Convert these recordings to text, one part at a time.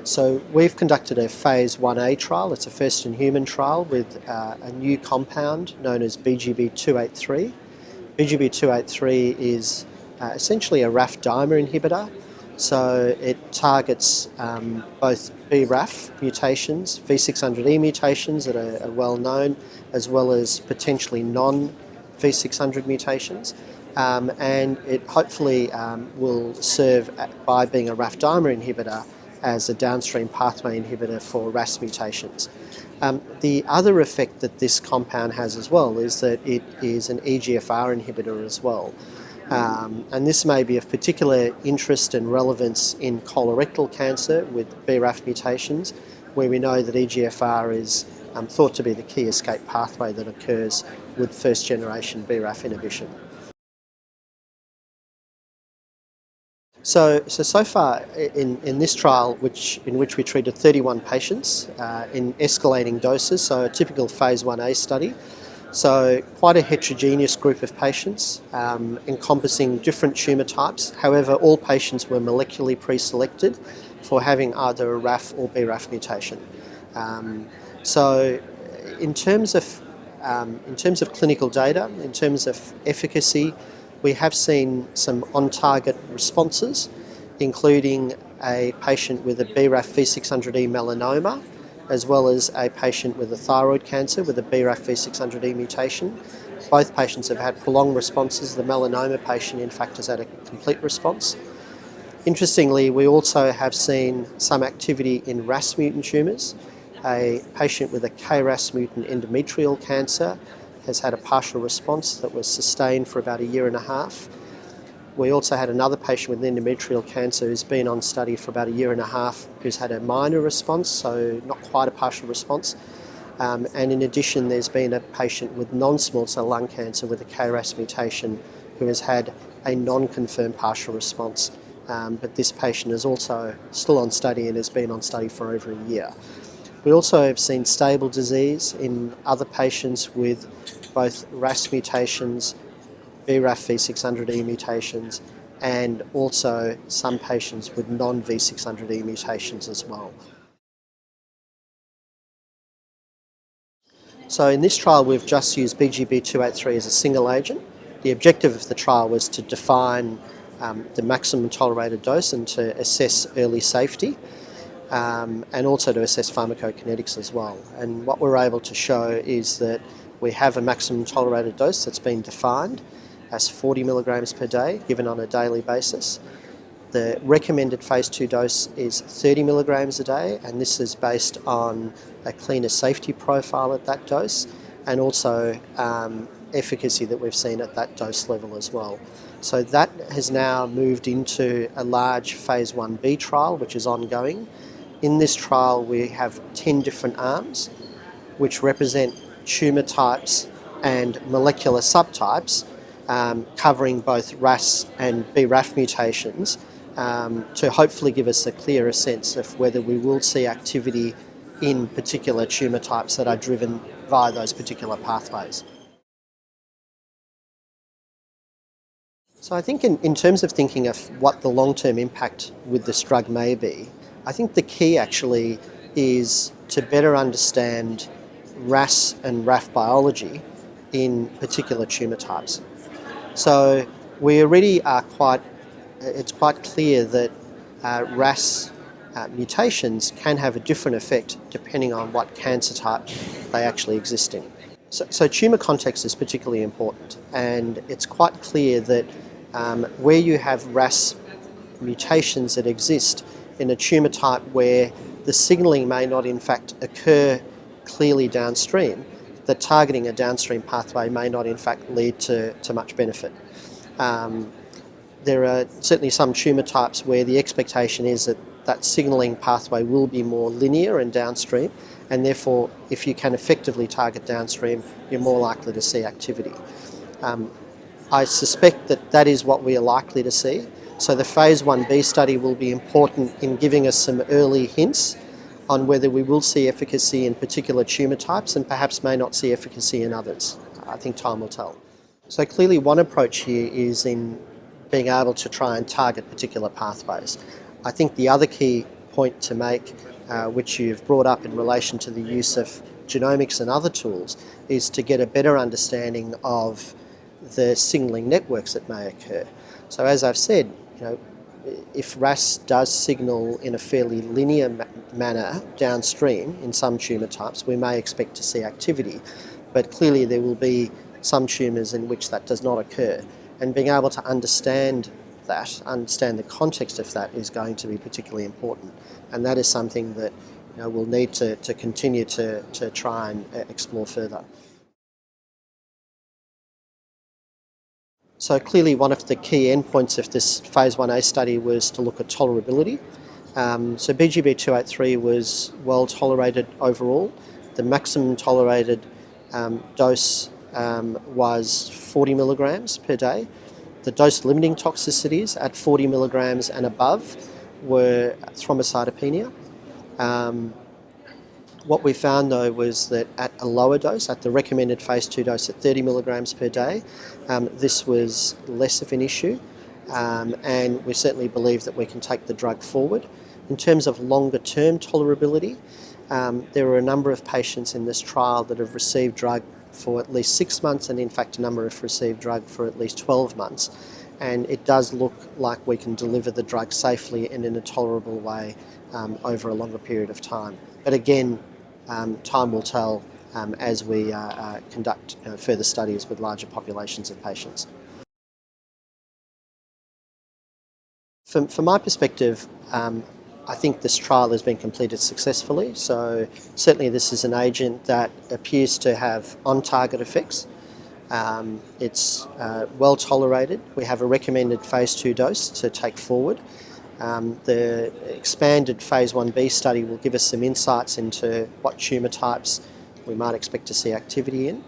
So we've conducted a phase 1A trial. It's a first-in-human trial with a new compound known as BGB-283. BGB-283 is essentially a RAF-dimer inhibitor. So it targets both BRAF mutations, V600E mutations that are well known, as well as potentially non-V600 mutations. And it hopefully will serve by being a RAF-dimer inhibitor as a downstream pathway inhibitor for RAS mutations. The other effect that this compound has as well is that it is an EGFR inhibitor as well. And this may be of particular interest and relevance in colorectal cancer with BRAF mutations, where we know that EGFR is thought to be the key escape pathway that occurs with first-generation BRAF inhibition. So far in this trial, in which we treated 31 patients in escalating doses, so a typical phase 1A study, so quite a heterogeneous group of patients encompassing different tumour types. However, all patients were molecularly pre-selected for having either a RAF or BRAF mutation. So in terms of clinical data, in terms of efficacy, we have seen some on-target responses, including a patient with a BRAF V600E melanoma, as well as a patient with a thyroid cancer with a BRAF V600E mutation. Both patients have had prolonged responses. The melanoma patient, in fact, has had a complete response. Interestingly, we also have seen some activity in RAS mutant tumours. A patient with a KRAS mutant endometrial cancer has had a partial response that was sustained for about a year and a half. We also had another patient with endometrial cancer who's been on study for about a year and a half who's had a minor response, so not quite a partial response. And in addition, there's been a patient with non-small cell lung cancer with a KRAS mutation who has had a non-confirmed partial response. But this patient is also still on study and has been on study for over a year. We also have seen stable disease in other patients with both RAS mutations, BRAF V600E mutations, and also some patients with non-V600E mutations as well. So in this trial, we've just used BGB-283 as a single agent. The objective of the trial was to define the maximum tolerated dose and to assess early safety. And also to assess pharmacokinetics as well. And what we're able to show is that we have a maximum tolerated dose that's been defined as 40 milligrams per day, given on a daily basis. The recommended phase 2 dose is 30 milligrams a day, and this is based on a cleaner safety profile at that dose, and also efficacy that we've seen at that dose level as well. So that has now moved into a large phase 1B trial, which is ongoing. In this trial, we have 10 different arms, which represent tumour types and molecular subtypes, covering both RAS and BRAF mutations, to hopefully give us a clearer sense of whether we will see activity in particular tumour types that are driven via those particular pathways. So I think in terms of thinking of what the long-term impact with this drug may be, I think the key actually is to better understand RAS and RAF biology in particular tumour types. So we already are it's quite clear that RAS mutations can have a different effect depending on what cancer type they actually exist in. So tumour context is particularly important, and it's quite clear that where you have RAS mutations that exist in a tumour type where the signalling may not in fact occur clearly downstream, that targeting a downstream pathway may not in fact lead to much benefit. There are certainly some tumour types where the expectation is that signalling pathway will be more linear and downstream, and therefore if you can effectively target downstream, you're more likely to see activity. I suspect that is what we are likely to see. So the phase 1B study will be important in giving us some early hints on whether we will see efficacy in particular tumour types and perhaps may not see efficacy in others. I think time will tell. So clearly one approach here is in being able to try and target particular pathways. I think the other key point to make, which you've brought up in relation to the use of genomics and other tools, is to get a better understanding of the signalling networks that may occur. So as I've said, if RAS does signal in a fairly linear manner downstream in some tumour types, we may expect to see activity, but clearly there will be some tumours in which that does not occur, and being able to understand the context of that is going to be particularly important, and that is something that we'll need to continue to try and explore further. So clearly one of the key endpoints of this phase 1A study was to look at tolerability. So BGB-283 was well tolerated overall. The maximum tolerated dose was 40 milligrams per day. The dose-limiting toxicities at 40 milligrams and above were thrombocytopenia. What we found though was that at a lower dose, at the recommended phase 2 dose at 30 milligrams per day, this was less of an issue, and we certainly believe that we can take the drug forward. In terms of longer term tolerability, there were a number of patients in this trial that have received drug for at least 6 months, and in fact a number have received drug for at least 12 months. And it does look like we can deliver the drug safely and in a tolerable way over a longer period of time. But again, time will tell as we conduct further studies with larger populations of patients. From my perspective, I think this trial has been completed successfully. So certainly this is an agent that appears to have on-target effects. It's well tolerated. We have a recommended phase 2 dose to take forward. The expanded phase 1B study will give us some insights into what tumour types we might expect to see activity in.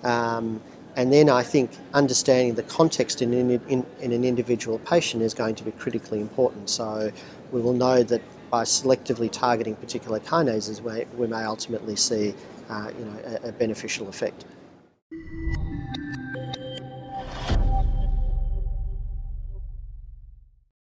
And then I think understanding the context in an individual patient is going to be critically important. So we will know that by selectively targeting particular kinases, we may ultimately see a beneficial effect.